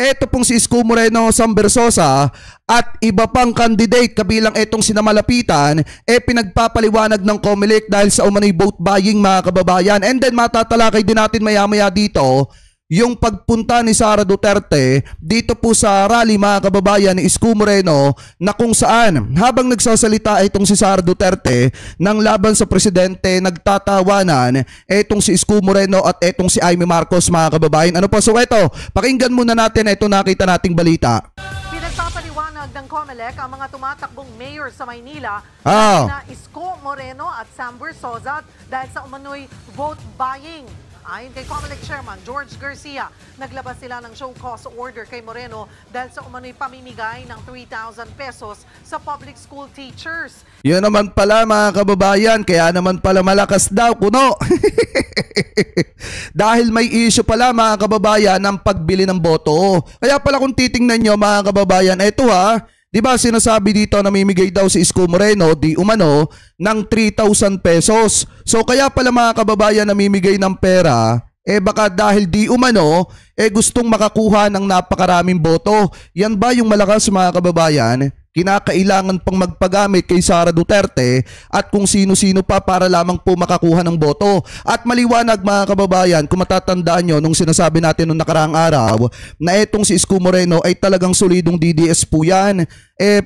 eto pong si Isko Moreno Sambersosa at iba pang candidate kabilang etong sinamalapitan pinagpapaliwanag ng COMELEC dahil sa umano'y vote buying mga kababayan. And then matatalakay din natin maya-maya dito yung pagpunta ni Sara Duterte dito po sa rally mga kababayan ni Isko Moreno, na kung saan habang nagsasalita itong si Sara Duterte ng laban sa presidente, nagtatawanan itong si Isko Moreno at itong si Amy Marcos mga kababayan. Ano po? So eto, pakinggan muna natin ito, nakita nating balita. Pinagpapaliwanag ng COMELEC ang mga tumatakbong mayor sa Maynila na Isko Moreno at Sambersosa dahil sa umano'y vote buying. Ayon kay COMELEC Chairman George Garcia, naglabas sila ng show cause order kay Moreno dahil sa umano'y pamimigay ng 3,000 pesos sa public school teachers. Yun naman pala mga kababayan, kaya naman pala malakas daw kuno. Dahil may issue pala mga kababayan ng pagbili ng boto. Kaya pala kung titingnan nyo mga kababayan, eto di ba sinasabi dito na namimigay daw si Isko Moreno di umano ng 3,000 pesos. So kaya pala mga kababayan namimigay ng pera, baka dahil di umano gustong makakuha ng napakaraming boto. Yan ba yung malakas mga kababayan? Kinakailangan pang magpagamit kay Sara Duterte at kung sino-sino pa para lamang po makakuha ng boto. At maliwanag mga kababayan, kung matatandaan nyo nung sinasabi natin nung nakaraang araw na etong si Isko Moreno ay talagang solidong DDS po yan.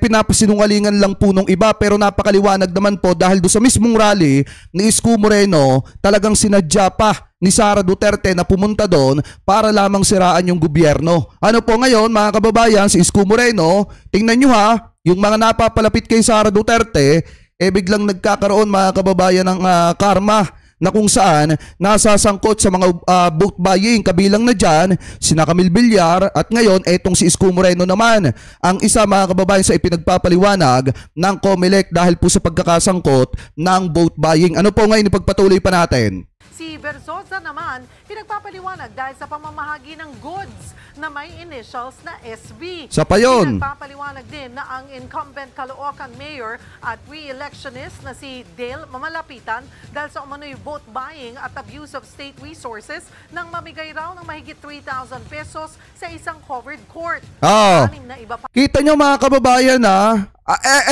Pinapasinungalingan lang po nung iba, pero napakaliwanag naman po dahil do sa mismong rally ni Isko Moreno talagang sinadya pa ni Sara Duterte na pumunta doon para lamang siraan yung gobyerno. Ano po ngayon mga kababayan, si Isko Moreno, tingnan nyo yung mga napapalapit kay Sara Duterte, biglang nagkakaroon mga kababayan ng karma na kung saan nasasangkot sa mga vote buying. Kabilang na dyan sina Camille Villar at ngayon etong si Isko Moreno naman ang isa mga kababayan sa ipinagpapaliwanag ng COMELEC dahil po sa pagkakasangkot ng vote buying. Ano po ngayon ipagpatuloy pa natin? Si Bersosa naman, pinagpapaliwanag dahil sa pamamahagi ng goods na may initials na SB. Sa pa yun. Pinagpapaliwanag din na ang incumbent Caloocan Mayor at re-electionist na si Dale Mamalapitan dahil sa umano'y vote buying at abuse of state resources nang mamigay raw ng mahigit 3,000 pesos sa isang covered court. Kita nyo mga kababayan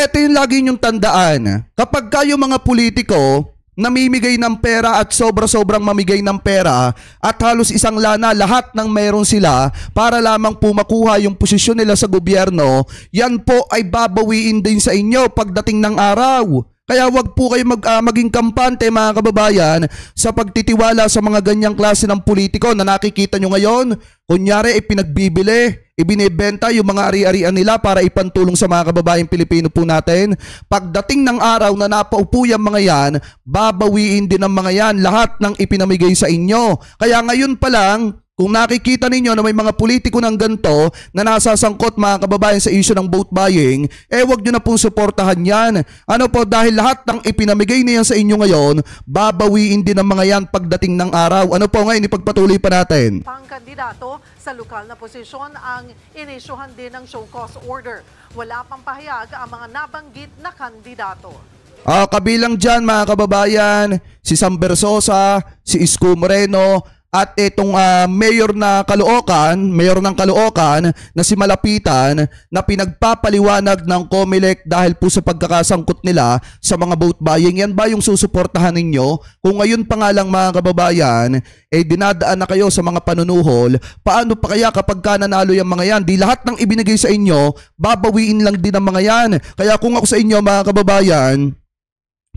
eto yung lagi nyong tandaan. Kapag kayo mga politiko namimigay ng pera at sobra-sobrang mamigay ng pera at halos isang lana lahat ng meron sila para lamang po makuha yung posisyon nila sa gobyerno, yan po ay babawiin din sa inyo pagdating ng araw. Kaya wag po kayo maging kampante mga kababayan sa pagtitiwala sa mga ganyang klase ng politiko na nakikita nyo ngayon. Kunyari pinagbibili, ibinebenta yung mga ari-arian nila para ipantulong sa mga kababayang Pilipino po natin. Pagdating ng araw na napaupo yung mga yan, babawiin din ng mga yan lahat ng ipinamigay sa inyo. Kaya ngayon pa lang, kung nakikita ninyo na may mga politiko ng ganito na nasasangkot mga kababayan sa issue ng vote buying, wag nyo na pong suportahan yan. Ano po, dahil lahat ng ipinamigay niyan sa inyo ngayon, babawiin din ng mga yan pagdating ng araw. Ano po ngayon, ipagpatuloy pa natin. Pangkandidato sa lokal na posisyon ang inisyuhan din ng show cause order. Wala pang pahayag ang mga nabanggit na kandidato. Kabilang dyan mga kababayan, si Sambersosa, si Isko Moreno, at itong mayor ng Caloocan na si Malapitan na pinagpapaliwanag ng COMELEC dahil po sa pagkakasangkot nila sa mga vote buying. Yan ba yung susuportahan ninyo? Kung ngayon pa nga lang mga kababayan, dinadaan na kayo sa mga panunuhol, paano pa kaya kapag nanalo yung mga yan? Di lahat ng ibinigay sa inyo, babawiin lang din ang mga yan. Kaya kung ako sa inyo mga kababayan,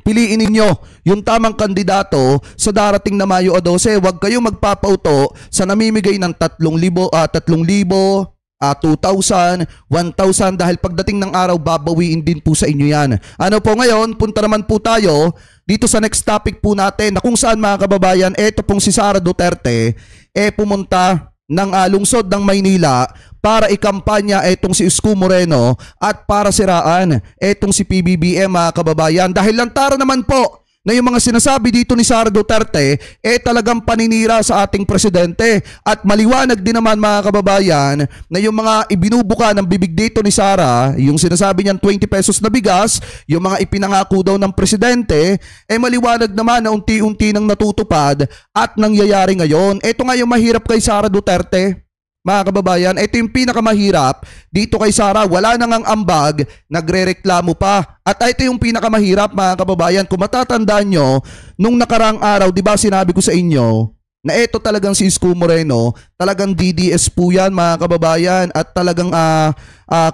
piliin ninyo yung tamang kandidato sa darating na Mayo 12. Huwag kayong magpapauto sa namimigay ng 3,000, 2,000, 1,000 dahil pagdating ng araw babawiin din po sa inyo yan. Ano po ngayon, punta naman po tayo dito sa next topic po natin na kung saan mga kababayan, eto pong si Sara Duterte pumunta ng lungsod ng Maynila para ikampanya etong si Isko Moreno at para siraan etong si PBBM mga kababayan. Dahil lantaran naman po na yung mga sinasabi dito ni Sara Duterte talagang paninira sa ating presidente. At maliwanag din naman mga kababayan na yung mga ibinubuka ng bibig dito ni Sara, yung sinasabi niyan 20 pesos na bigas, yung mga ipinangako daw ng presidente, maliwanag naman na unti-unti nang natutupad at nangyayari ngayon. Ito nga yung mahirap kay Sara Duterte. mga kababayan, ito yung pinakamahirap dito kay Sara. Wala nang ang ambag, nagrereklamo pa. At ito yung pinakamahirap, mga kababayan. Kung matatandaan nyo, nung nakarang araw, di ba sinabi ko sa inyo, na ito talagang si Isko Moreno, talagang DDS po yan, mga kababayan, at talagang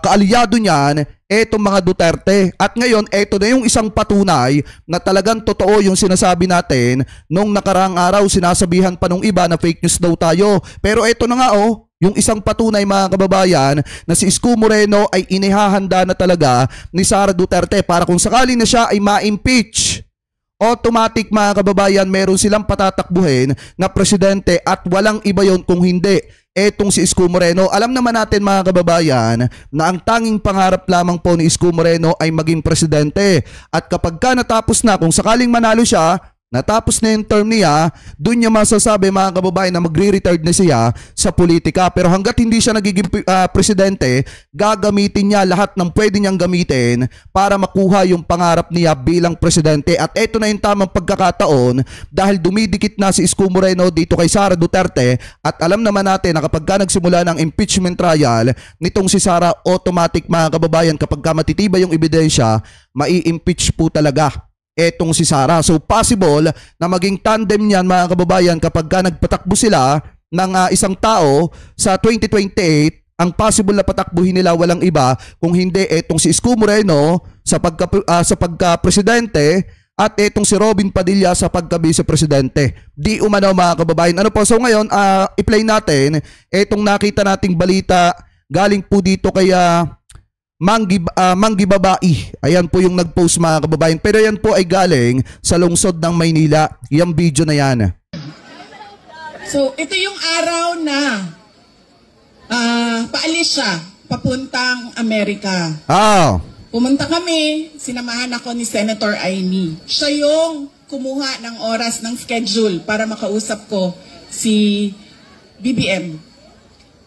kaalyado niyan, etong mga Duterte. At ngayon, ito na yung isang patunay na talagang totoo yung sinasabi natin. Nung nakarang araw, sinasabihan pa nung iba na fake news daw tayo. Pero ito na nga yung isang patunay, mga kababayan, na si Isko Moreno ay inihahanda na talaga ni Sara Duterte para kung sakaling na siya ay ma-impeach, automatic, mga kababayan, meron silang patatakbuhin na presidente at walang iba yon kung hindi etong si Isko Moreno. Alam naman natin, mga kababayan, na ang tanging pangarap lamang po ni Isko Moreno ay maging presidente. At kapag ka natapos na, kung sakaling manalo siya, natapos na yung term niya, doon niya masasabi, mga kababayan, na magre-retired na siya sa politika. Pero hanggat hindi siya nagiging presidente, gagamitin niya lahat ng pwede niyang gamitin para makuha yung pangarap niya bilang presidente. At ito na yung tamang pagkakataon dahil dumidikit na si Isko Moreno dito kay Sara Duterte. At alam naman natin na kapag ka nagsimula ng impeachment trial nitong si Sara, automatic, mga kababayan, kapag ka matitibay yung ebidensya, mai-impeach po talaga etong si Sara. So possible na maging tandem niyan, mga kababayan, kapag ka nagpatakbo sila ng isang tao sa 2028, ang possible na patakbuhin nila walang iba kung hindi etong si Isko Moreno sa pagka-presidente at etong si Robin Padilla sa pagka-vice-presidente. Di umano, mga kababayan. Ano po? So ngayon, i-play natin etong nakita nating balita galing po dito kay Manggi Babae. Ayan po yung nag-post, mga kababayan. Pero yan po ay galing sa lungsod ng Maynila. Yung video na yan. So, ito yung araw na paalis siya papuntang Amerika. Pumunta kami, sinamahan ako ni Senator Amy. Siya yung kumuha ng oras ng schedule para makausap ko si BBM.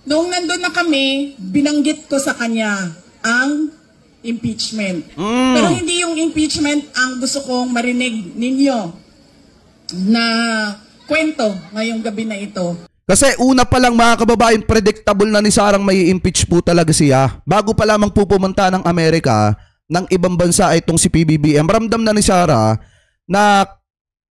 Noong nandun na kami, binanggit ko sa kanya ang impeachment. Pero hindi yung impeachment ang gusto kong marinig ninyo na kwento ngayong gabi na ito. Kasi una pa lang, mga kababayan, predictable na ni Sarang may impeach po talaga siya. Bago pa lamang po pumunta ng Amerika, ng ibang bansa itong si PBBM, ramdam na ni Sara na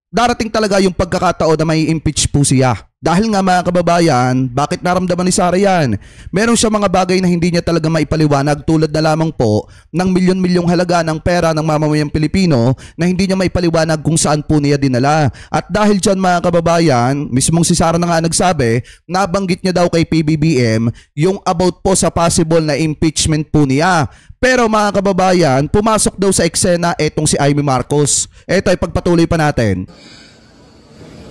darating talaga yung pagkakataon na may impeach po siya. Dahil nga, mga kababayan, bakit naramdaman ni Sara yan? Meron siya mga bagay na hindi niya talaga maipaliwanag, tulad na lamang po ng milyon-milyong halaga ng pera ng mamamayang Pilipino na hindi niya maipaliwanag kung saan po niya dinala. At dahil dyan, mga kababayan, mismong si Sara na nga nagsabi, nabanggit niya daw kay PBBM yung about po sa possible na impeachment po niya. Pero, mga kababayan, pumasok daw sa eksena etong si Amy Marcos. Eto ay pagpatuloy pa natin.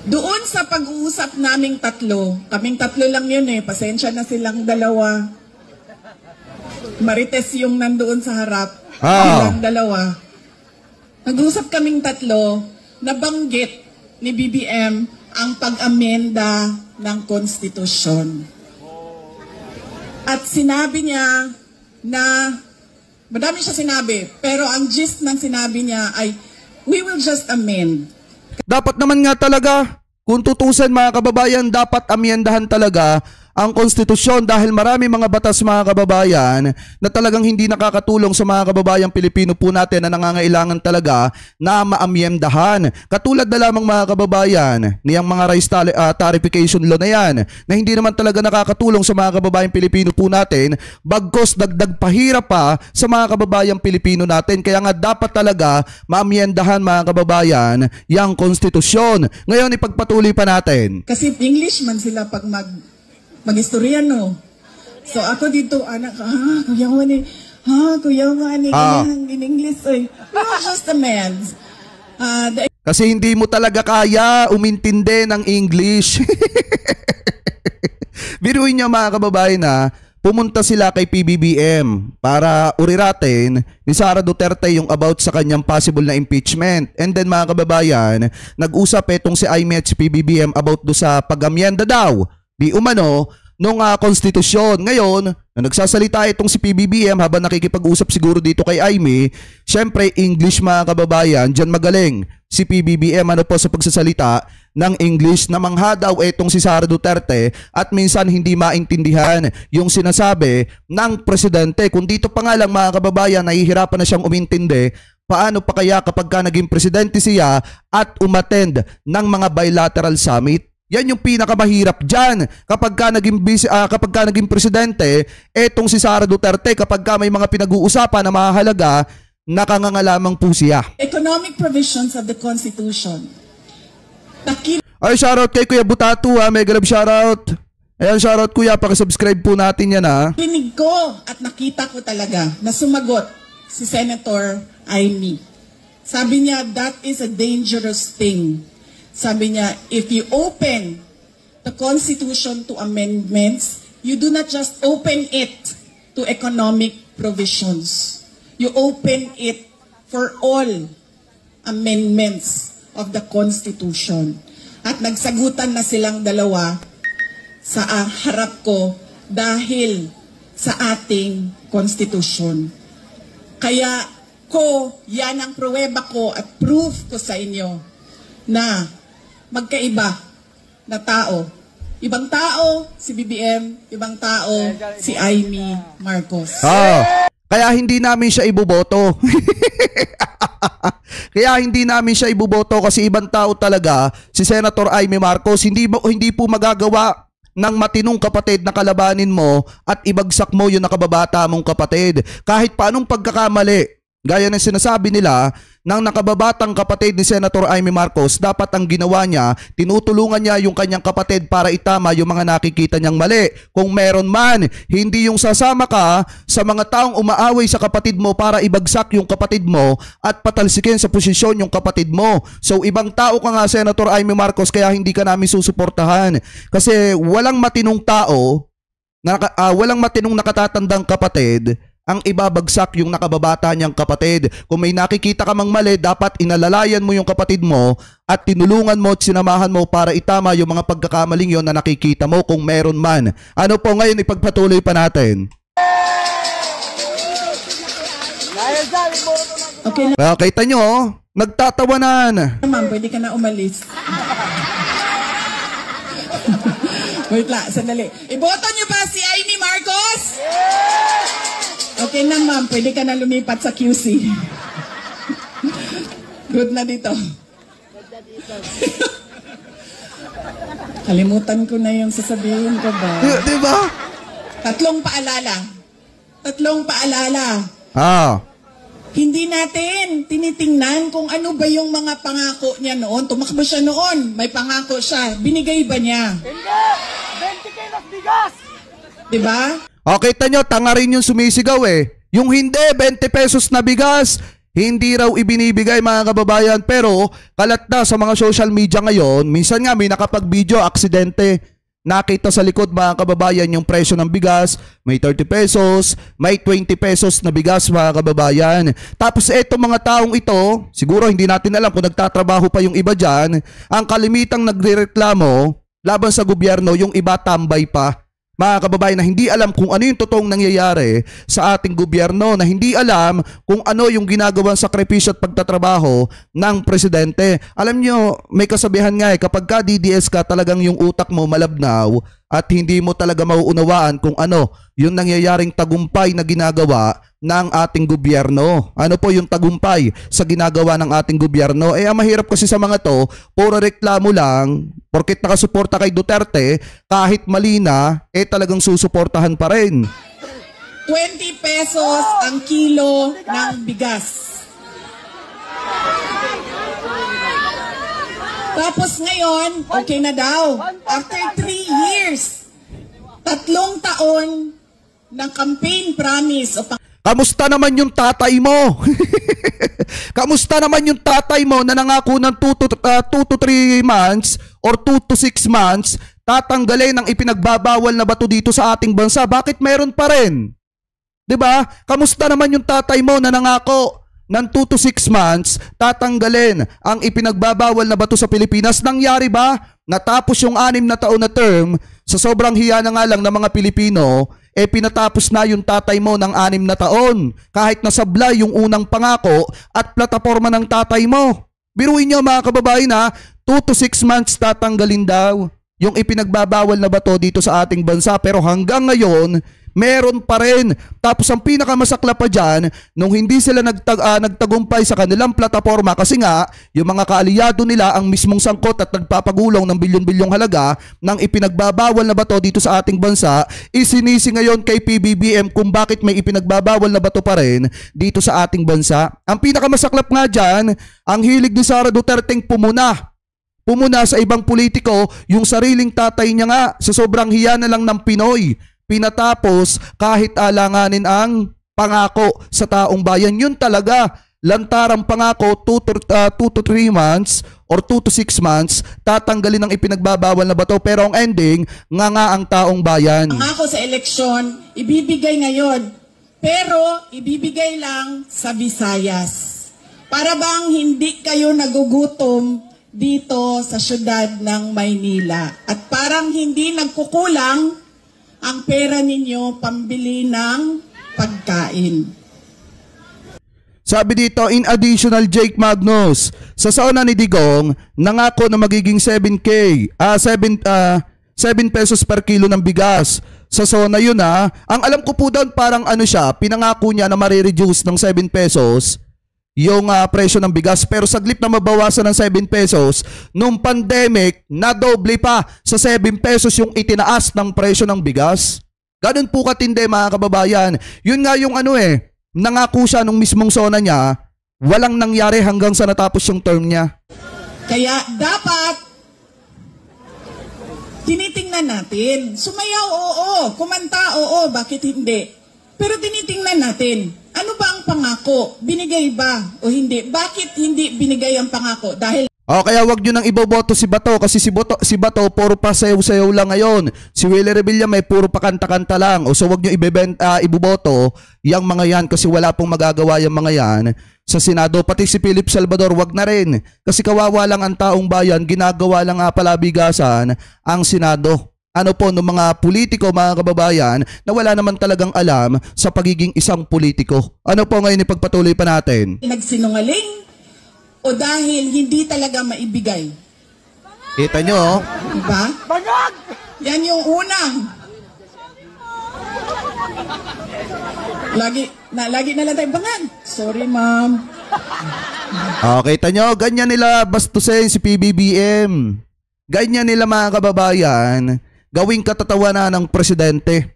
Doon sa pag-uusap naming kaming tatlo lang yun pasensya na silang dalawa. Marites yung nandoon sa harap, silang dalawa. Nag-uusap kaming tatlo, nabanggit ni BBM ang pag-amenda ng konstitusyon. At sinabi niya na, madami siya sinabi, pero ang gist ng sinabi niya ay, we will just amend. Dapat naman nga talaga, kung tutusin, mga kababayan, dapat amyendahan talaga ang konstitusyon dahil marami mga batas, mga kababayan, na talagang hindi nakakatulong sa mga kababayang Pilipino po natin na nangangailangan talaga na maamyendahan. Katulad na lamang, mga kababayan, niyang mga rice tarification law na yan na hindi naman talaga nakakatulong sa mga kababayang Pilipino po natin, bagkos dagdag pahirap pa sa mga kababayang Pilipino natin. Kaya nga dapat talaga maamyendahan, mga kababayan, yung konstitusyon. Ngayon, ipagpatuloy pa natin. Kasi English man sila pag mag-historiano. So ako dito, anak, kuya mo ani, in English, no, just a man. Kasi hindi mo talaga kaya umintindi ng English. Biruin niyo, mga kababayan, na pumunta sila kay PBBM para uriratin ni Sara Duterte yung about sa kanyang possible na impeachment. And then, mga kababayan, nag-usap etong si Amy at si PBBM about do sa pag-amyenda daw di umano nung konstitusyon. Ngayon, na nagsasalita itong si PBBM habang nakikipag-usap siguro dito kay Amy, syempre English, mga kababayan, dyan magaling si PBBM ano po sa pagsasalita ng English na mangha daw etong si Sara Duterte at minsan hindi maintindihan yung sinasabi ng presidente. Kung dito pa nga lang mga kababayan, nahihirapan na siyang umintindi, paano pa kaya kapag ka naging presidente siya at umattend ng mga bilateral summit? Yan yung pinakamahirap dyan. Kapag ka naging presidente, etong si Sara Duterte, kapag ka may mga pinag-uusapan na mahalaga, nakangangalamang po siya. Economic provisions of the Constitution. Ay, shoutout kay Kuya Butatu ha. Mega love shoutout. Ayan, shoutout kuya. Pakisubscribe po natin yan ha. Pinig ko at nakita ko talaga na sumagot si Senator Amy. Sabi niya, that is a dangerous thing. Sabi niya, if you open the Constitution to amendments, you do not just open it to economic provisions. You open it for all amendments of the Constitution. At nagsagutan na silang dalawa sa harap ko dahil sa ating Constitution. Kaya yan ang pruweba ko at proof ko sa inyo na magkaiba na tao. Ibang tao si BBM, ibang tao si Amy Marcos. Kaya hindi namin siya iboboto. Kaya hindi namin siya iboboto kasi ibang tao talaga si Senator Amy Marcos. Hindi po magagawa ng matinong kapatid na kalabanin mo at ibagsak mo yung nakababata mong kapatid. Kahit paanong pagkakamali, gaya ng sinasabi nila ng nakababatang kapatid ni Senator Amy Marcos, dapat ang ginawa niya, tinutulungan niya yung kanyang kapatid para itama yung mga nakikita niyang mali. Kung meron man, hindi yung sasama ka sa mga taong umaaway sa kapatid mo para ibagsak yung kapatid mo at patalsikin sa posisyon yung kapatid mo. So ibang tao ka nga, Senator Amy Marcos, kaya hindi ka namin susuportahan. Kasi walang matinong tao, walang matinong nakatatandang kapatid ang ibabagsak yung nakababata niyang kapatid. Kung may nakikita ka mang mali, dapat inalalayan mo yung kapatid mo at tinulungan mo at sinamahan mo para itama yung mga pagkakamaling yon na nakikita mo kung meron man. Ano po ngayon, ipagpatuloy pa natin. Okay na. Kita nyo, nagtatawanan. Ma'am, pwede ka na umalis. Wait lang, sandali. Iboto niyo ba si Amy Marcos? Okay na ma'am, pwede ka na lumipat sa QC. Good na dito. Kalimutan ko na yung sasabihin ko ba? Diba? Tatlong paalala. Hindi natin tinitingnan kung ano ba yung mga pangako niya noon. Tumakbo siya noon, may pangako siya. Binigay ba niya? Hindi! 20 kilos bigas! Diba? Kita nyo, tanga rin yung sumisigaw eh. Yung hindi, 20 pesos na bigas, hindi raw ibinibigay mga kababayan. Pero kalat na sa mga social media ngayon, minsan nga may nakapag-video, aksidente. Nakita sa likod mga kababayan yung presyo ng bigas, may 30 pesos, may 20 pesos na bigas mga kababayan. Tapos etong mga taong ito, siguro hindi natin alam kung nagtatrabaho pa yung iba dyan, ang kalimitang nagrereklamo laban sa gobyerno, yung iba tambay pa. Mga kababayan na hindi alam kung ano yung totoong nangyayari sa ating gobyerno, na hindi alam kung ano yung ginagawang sakripisyo at pagtatrabaho ng presidente. Alam nyo, may kasabihan nga kapag ka DDS ka, talagang yung utak mo malabnaw at hindi mo talaga mauunawaan kung ano yung nangyayaring tagumpay na ginagawa ng ating gobyerno. Ano po yung tagumpay sa ginagawa ng ating gobyerno? Ang mahirap kasi sa mga to, puro reklamo lang, porket nakasuporta kay Duterte, kahit mali na, talagang susuportahan pa rin. 20 pesos ang kilo ng bigas. Tapos ngayon, okay na daw. After 3 years, 3 taon ng campaign promise o kamusta naman yung tatay mo? Kamusta naman yung tatay mo na nangako ng 2 to 3 months or 2 to 6 months tatanggalin ang ipinagbabawal na bato dito sa ating bansa? Bakit meron pa rin? 'Di ba? Kamusta naman yung tatay mo na nangako ng 2 to 6 months tatanggalin ang ipinagbabawal na bato sa Pilipinas? Nangyari ba? Natapos yung 6 na taon na term, sa sobrang hiya na nga lang ng mga Pilipino, pinatapos na yung tatay mo ng 6 na taon. Kahit nasablay yung unang pangako at plataforma ng tatay mo. Biruin nyo mga kababayan ha, 2 to 6 months tatanggalin daw yung ipinagbabawal na bato dito sa ating bansa. Pero hanggang ngayon, meron pa rin. Tapos ang pinakamasakla pa dyan, nung hindi sila nagtagumpay sa kanilang plataforma kasi nga, yung mga kaalyado nila ang mismong sangkot at nagpapagulong ng bilyon-bilyong halaga ng ipinagbabawal na bato dito sa ating bansa, isinisi ngayon kay PBBM kung bakit may ipinagbabawal na bato pa rin dito sa ating bansa. Ang pinakamasaklap nga dyan, ang hilig ni Sara Duterte pumuna sa ibang politiko, yung sariling tatay niya nga sa sobrang hiya na lang ng Pinoy. Pinatapos kahit alanganin ang pangako sa taong bayan. Yun talaga, lantarang pangako 2 to 3 months or 2 to 6 months, tatanggalin ang ipinagbabawal na bato. Pero ang ending, nga ang taong bayan. Pangako sa eleksyon, ibibigay ngayon. Pero ibibigay lang sa Visayas. Para bang hindi kayo nagugutom dito sa syudad ng Maynila. At parang hindi nagkukulang ang pera ninyo pambili ng pagkain. Sabi dito, in additional, Jake Magnus, sa sauna ni Digong, nangako na magiging 7 pesos per kilo ng bigas. Sa sauna yun Ang alam ko po doon, parang pinangako niya na marireduce ng 7 pesos yung presyo ng bigas. Pero saglit na mabawasan ng 7 pesos, nung pandemic, nadoble pa sa 7 pesos yung itinaas ng presyo ng bigas. Ganun po katindi mga kababayan. Yun nga yung nangako siya nung mismong zona niya, walang nangyari hanggang sa natapos yung term niya. Kaya dapat tinitingnan natin. Sumayaw, oo. Kumanta, oo. Bakit hindi? Pero tinitingnan natin. Ano ba ang pangako? Binigay ba o hindi? Bakit hindi binigay ang pangako? Dahil kaya wag nyo nang iboboto si Bato kasi si Bato puro pa sayaw-sayaw lang ngayon. Si Willie Revilla may puro pa kanta-kanta lang. So wag nyo iboboto yung mga yan kasi wala pong magagawa yung mga yan sa Senado. Pati si Philip Salvador wag na rin. Kasi kawawa lang ang taong bayan, ginagawa lang palabigasan ang Senado. Ng mga politiko, mga kababayan, na wala naman talagang alam sa pagiging isang politiko. Ngayon ipagpatuloy pa natin? Nagsinungaling o dahil hindi talaga maibigay? Kita nyo? Diba? Bangag! Yan yung unang. Lagi na lang tayo bangag. Sorry, ma'am. Kita nyo? Ganyan nila bastusin si PBBM. Ganyan nila mga kababayan gawing katatawanan ng presidente.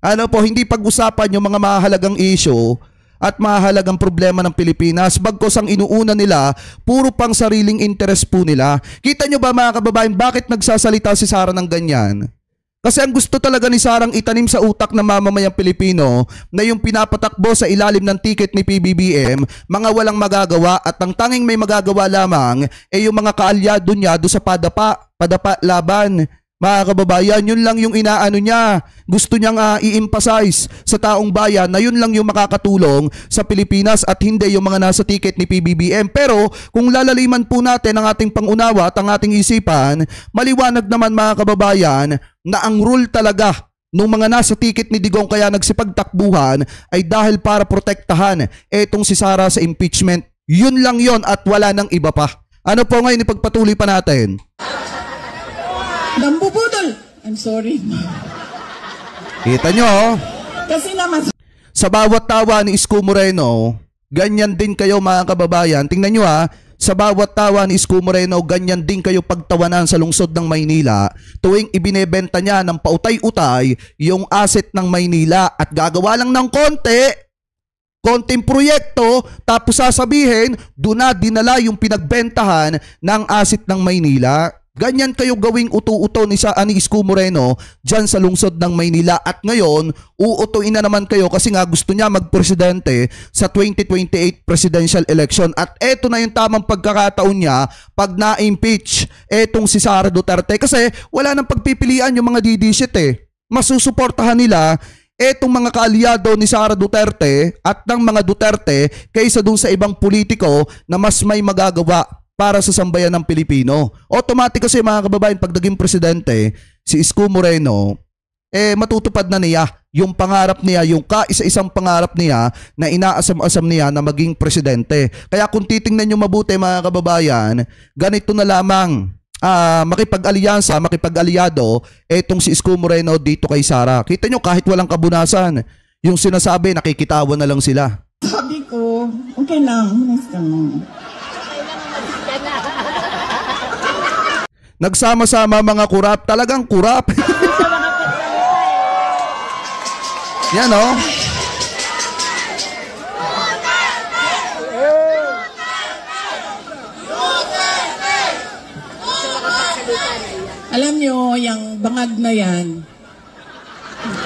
Hindi pag-usapan yung mga mahalagang issue at mahalagang problema ng Pilipinas. Bagkos ang inuuna nila, puro pang sariling interest po nila. Kita nyo ba mga kababayan, bakit nagsasalita si Sara ng ganyan? Kasi ang gusto talaga ni Sarang itanim sa utak ng mamamayang Pilipino na yung pinapatakbo sa ilalim ng ticket ni PBBM, mga walang magagawa at ang tanging may magagawa lamang ay yung mga kaalyado niya do sa padapa laban. Mga kababayan, yun lang yung inaano niya. Gusto niyang i-emphasize sa taong bayan na yun lang yung makakatulong sa Pilipinas at hindi yung mga nasa ticket ni PBBM. Pero kung lalaliman po natin ang ating pangunawa at ang ating isipan, maliwanag naman mga kababayan na ang rule talaga nung mga nasa ticket ni Digong kaya nagsipagtakbuhan ay dahil para protektahan etong si Sara sa impeachment. Yun lang yon at wala nang iba pa. Ngayon ipagpatuloy pa natin? Nambubudol. I'm sorry. Kita nyo? Kasi naman sa bawat tawa ni Isko Moreno, ganyan din kayo mga kababayan. Tingnan nyo sa bawat tawa ni Isko Moreno, ganyan din kayo pagtawanan sa lungsod ng Maynila tuwing ibinebenta niya ng pautay-utay yung asset ng Maynila at gagawa lang ng konting proyekto tapos sasabihin, doon na dinala yung pinagbentahan ng asset ng Maynila. Ganyan kayo gawing uto-uto ni Isko Moreno dyan sa lungsod ng Maynila at ngayon uutuin na naman kayo kasi nga gusto niya magpresidente sa 2028 presidential election at eto na yung tamang pagkakataon niya pag na-impeach etong si Sara Duterte kasi wala nang pagpipilian yung mga didisit masusuportahan nila etong mga kaalyado ni Sara Duterte at ng mga Duterte kaysa dun sa ibang politiko na mas may magagawa para sa sambayan ng Pilipino. Automatic kasi mga kababayan, pag naging presidente, si Isko Moreno, matutupad na niya yung pangarap niya, yung kaisa-isang pangarap niya na inaasam-asam niya na maging presidente. Kaya kung titingnan nyo mabuti mga kababayan, ganito na lamang makipag-alyansa, makipag-aliado etong si Isko Moreno dito kay Sara. Kita nyo kahit walang kabunasan, yung sinasabi nakikitawan na lang sila. Sabi ko, okay lang, nagsama-sama mga kurap, talagang kurap. Yan o. Alam nyo, yung bangag na yan,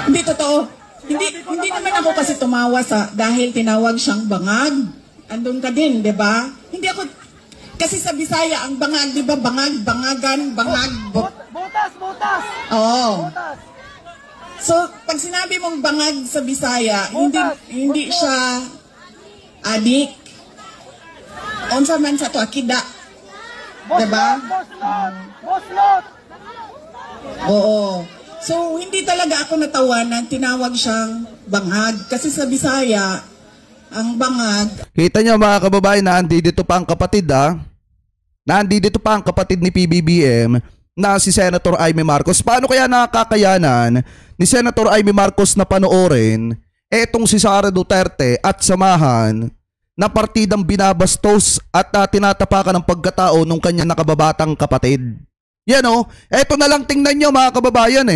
hindi totoo. Hindi naman ako kasi tumawa dahil tinawag siyang bangag. Andun ka din, di ba? Hindi ako, kasi sa Bisaya, ang bangag, di ba? Bangag, bangagan, bangag. Butas! Oo. Butas! So, pag sinabi mong bangag sa Bisaya, hindi siya adik. Unsa man sa to, akida. Diba? Boslot! Oo. So, hindi talaga ako natawanan, tinawag siyang bangag. Kasi sa Bisaya, ang bangag... Kita nyo mga kababayan, nandito pa ang kapatid nandito pa ang kapatid ni PBBM na si Senator Amy Marcos. Paano kaya nakakayanan ni Senator Amy Marcos na panoorin etong si Sara Duterte at samahan na partidang binabastos at tinatapakan ng pagkatao nung kanyang nakababatang kapatid? Yan o, eto na lang tingnan nyo mga kababayan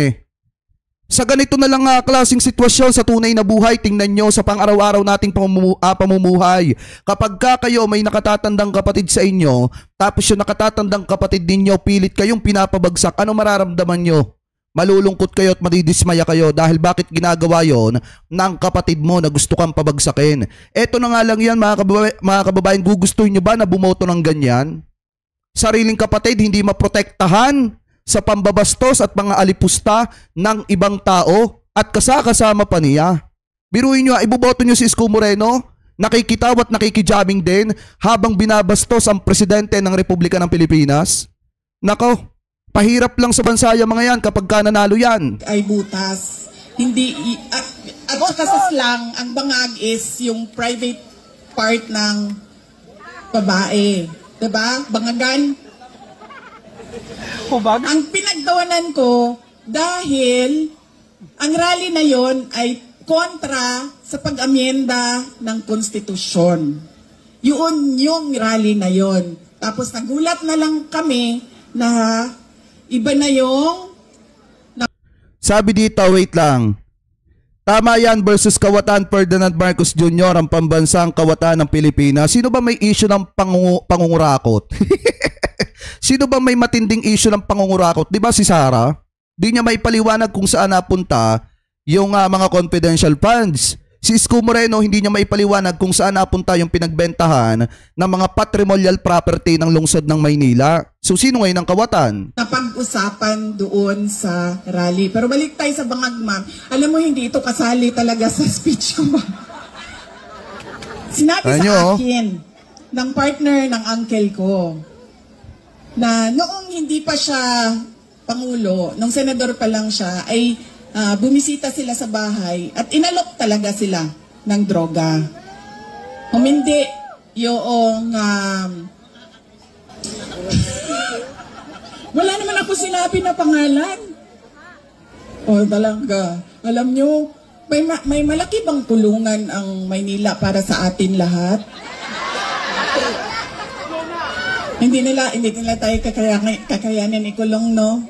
Sa ganito na lang klaseng sitwasyon sa tunay na buhay, tingnan nyo sa pang-araw-araw nating pamumuhay. Kapag kayo may nakatatandang kapatid sa inyo, tapos yung nakatatandang kapatid ninyo, pilit kayong pinapabagsak, ano mararamdaman nyo? Malulungkot kayo at madidismaya kayo dahil bakit ginagawa yon ng kapatid mo na gusto kang pabagsakin. Eto na nga lang yan mga kababayan, gugustuhin nyo ba na bumoto ng ganyan? Sariling kapatid hindi maprotektahan sa pambabastos at mga alipusta ng ibang tao at kasama pa niya. Biruin nyo, iboboto nyo si Isko Moreno, nakikitaw at nakikijaming din habang binabastos ang presidente ng Republika ng Pilipinas. Nako, pahirap lang sa bansa yung mga yan kapag ka nanalo yan. Ay butas. Hindi, at saka sa slang, ang bangag is yung private part ng babae. Diba? Bangagan. Ang pinagdawanan ko dahil ang rally na yon ay kontra sa pag-amyenda ng konstitusyon. Yun yung rally na yon. Tapos nagulat na lang kami na iba na yung... Sabi dito, wait lang. Tama yan versus Kawatan Ferdinand Marcos Jr. ang pambansang kawatan ng Pilipinas. Sino ba may issue ng pangungurakot? Sino ba may matinding issue ng pangungurakot? Di ba si Sara? Di niya may paliwanag kung saan napunta yung mga confidential funds. Si Isko Moreno hindi niya may paliwanag kung saan napunta yung pinagbentahan ng mga patrimonial property ng lungsod ng Maynila. So sino ngayon ang kawatan? Napag-usapan doon sa rally. Pero balik tayo sa bangag, ma'am. Alam mo, hindi ito kasali talaga sa speech ko, ma'am. Sinabi sa akin ng partner ng uncle ko na noong hindi pa siya pangulo, nung senador pa lang siya, ay bumisita sila sa bahay at inalok talaga sila ng droga. Humindi yung wala naman ako sinabi na pangalan. O talaga, alam nyo, may malaki bang tulungan ang Maynila para sa atin lahat? Hindi nila tayo kakayanin ikulong, no?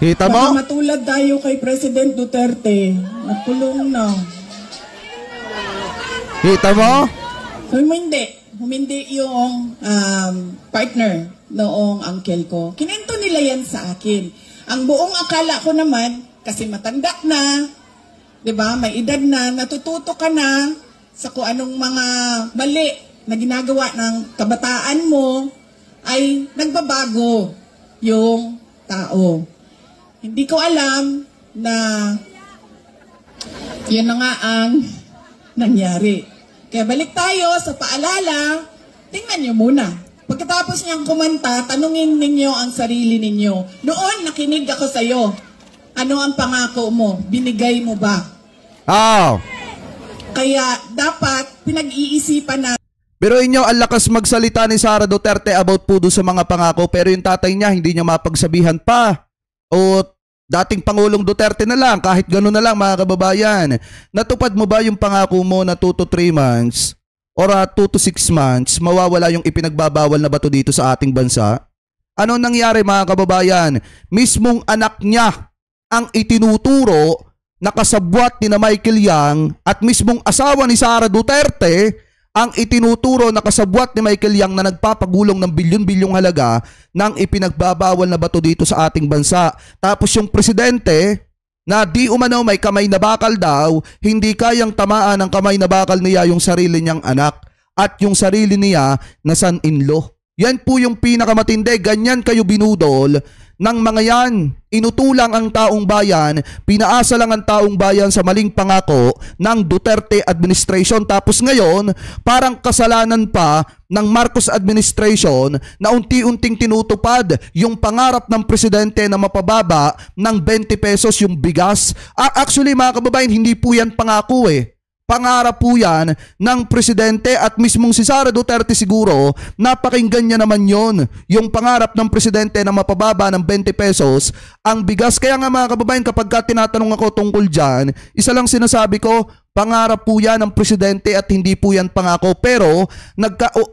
Kita mo? Baka matulad tayo kay President Duterte. Nakulong na. Kita mo? Humindi yung partner noong uncle ko. Kinento nila yan sa akin. Ang buong akala ko naman, kasi matanda na, di ba, may edad na, natututo ka na sa kung anong mga mali na ginagawa ng kabataan mo, ay nagbabago yung tao. Hindi ko alam na yun na nga ang nangyari. Kaya balik tayo sa paalala, tingnan nyo muna. Pagkatapos niyang kumanta, tanungin ninyo ang sarili ninyo. Noon, nakinig ako sa'yo. Ano ang pangako mo? Binigay mo ba? Kaya dapat pinag-iisipan na. Pero inyo, ang lakas magsalita ni Sara Duterte about po doon sa mga pangako, pero yung tatay niya hindi niya mapagsabihan pa. O dating Pangulong Duterte na lang, kahit gano'n na lang mga kababayan. Natupad mo ba yung pangako mo na 2 to 3 months or 2 to 6 months mawawala yung ipinagbabawal na bato dito sa ating bansa? Ano nangyari mga kababayan? Mismong anak niya ang itinuturo na kasabwat ni na Michael Yang at mismong asawa ni Sara Duterte ang itinuturo na kasabwat ni Michael Yang na nagpapagulong ng bilyon-bilyong halaga ng ipinagbabawal na bato dito sa ating bansa. Tapos yung presidente na di umano may kamay na bakal daw, hindi kayang tamaan ng kamay na bakal niya yung sarili niyang anak at yung sarili niya na son-in-law. Yan po yung pinakamatindi, ganyan kayo binudol ng mga yan. Inutulang ang taong bayan, pinaasa lang ang taong bayan sa maling pangako ng Duterte administration. Tapos ngayon, parang kasalanan pa ng Marcos administration na unti-unting tinutupad yung pangarap ng presidente na mapababa ng 20 pesos yung bigas. Actually mga kababayan, hindi po yan pangako Pangarap po yan ng presidente at mismong si Sara Duterte siguro, napakinggan niya naman yon, yung pangarap ng presidente na mapababa ng 20 pesos ang bigas. Kaya nga mga kababayan, kapag tinatanong ako tungkol dyan, isa lang sinasabi ko, pangarap po yan ng presidente at hindi po yan pangako. Pero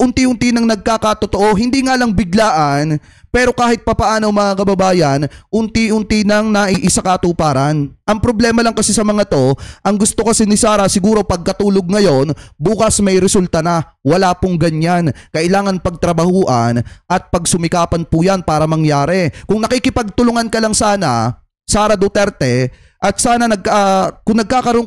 unti-unti nang nagkakatotoo, hindi nga lang biglaan, pero kahit papaano mga kababayan, unti-unti nang naiisa katuparan. Ang problema lang kasi sa mga to, ang gusto kasi ni Sara siguro pagkatulog ngayon, bukas may resulta na. Wala pong ganyan. Kailangan pagtrabahuan at pagsumikapan po yan para mangyari. Kung nakikipagtulungan ka lang sana, Sara Duterte, at sana kung nagkakaroon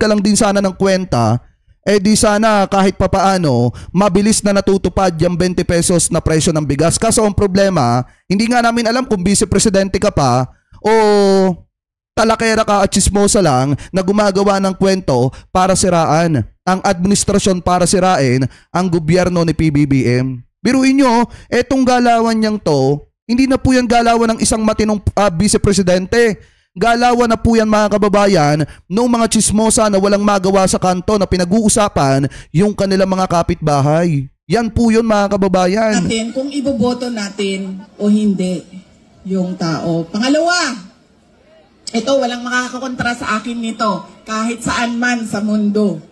ka lang din sana ng kwenta, di sana kahit papaano mabilis na natutupad yung 20 pesos na presyo ng bigas. Kaso ang problema, hindi nga namin alam kung vice-presidente ka pa o talakera ka at chismosa lang na gumagawa ng kwento para siraan ang administrasyon, para sirain ang gobyerno ni PBBM. Biruin nyo, etong galawan niyang to, hindi na po yan galawan ng isang matinong vice-presidente. Galawan na po yan mga kababayan ng mga chismosa na walang magawa sa kanto na pinag-uusapan yung kanilang mga kapitbahay. Yan po yun mga kababayan. Natin kung iboboto natin o hindi yung tao. Pangalawa, ito walang makakakontra sa akin nito kahit saan man sa mundo.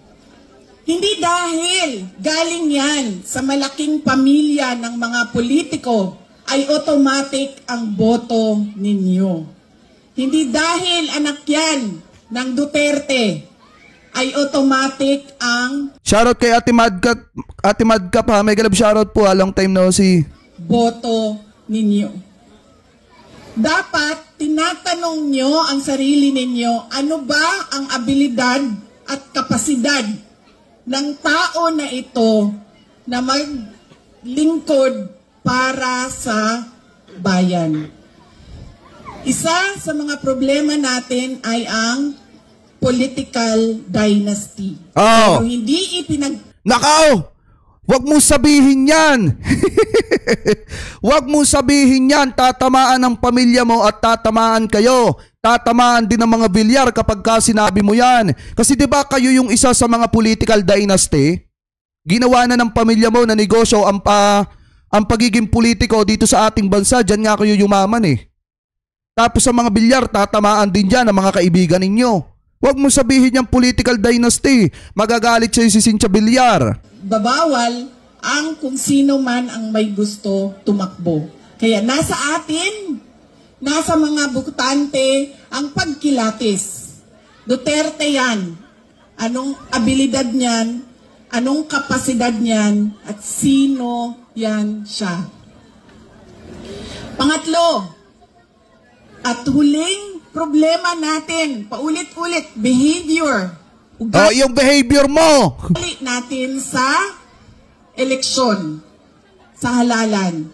Hindi dahil galing yan sa malaking pamilya ng mga politiko ay automatic ang boto ninyo. Hindi dahil anak yan ng Duterte ay automatic ang shoutout kay Ate Madcap ha. May galab shoutout po ha. Long time no see. Boto ninyo. Dapat tinatanong nyo ang sarili ninyo, ano ba ang abilidad at kapasidad ng tao na ito na maglingkod para sa bayan. Isa sa mga problema natin ay ang political dynasty. Pero hindi Nakaw! Huwag mong sabihin yan! Huwag mong sabihin yan! Tatamaan ang pamilya mo at tatamaan kayo. Tatamaan din ng mga bilyar kapag sinabi mo yan. Kasi diba kayo yung isa sa mga political dynasty? Ginawa na ng pamilya mo na negosyo ang pagiging politiko dito sa ating bansa. Diyan nga kayo yumaman Tapos sa mga bilyar, tatamaan din dyan ang mga kaibigan ninyo. Huwag mo sabihin yung political dynasty. Magagalit siya si Cynthia Villar. Babawal ang kung sino man ang may gusto tumakbo. Kaya nasa atin, nasa mga butante ang pagkilatis. Duterte yan. Anong abilidad niyan? Anong kapasidad niyan? At sino yan siya? Pangatlo, at huling problema natin, paulit-ulit, behavior. Yung behavior mo. Ulit natin sa eleksyon, sa halalan,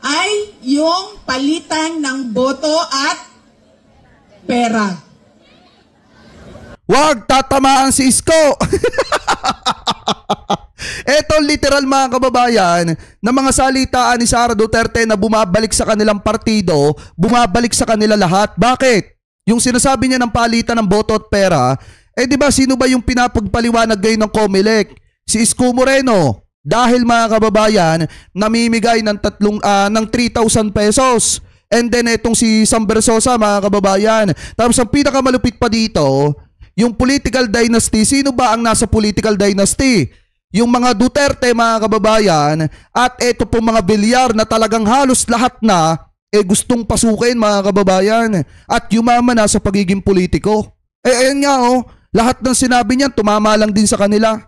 ay yung palitan ng boto at pera. Wag tatamaan si Isko. Eto literal mga kababayan na mga salitaan ni Sara Duterte na bumabalik sa kanilang partido, bumabalik sa kanila lahat. Bakit? Yung sinasabi niya ng palitan ng boto at pera, di ba sino ba yung pinapagpaliwanag ngayon ng COMELEC? Si Isko Moreno. Dahil mga kababayan, namimigay ng 3,000 pesos. And then itong si Sam Versosa, mga kababayan. Tapos ang pinakamalupit pa dito, yung political dynasty. Sino ba ang nasa political dynasty? Yung mga Duterte, mga kababayan, at ito pong mga Villar na talagang halos lahat na gustong pasukin, mga kababayan, at yumaman na sa pagiging politiko. Ayan nga lahat ng sinabi niyan tumama lang din sa kanila.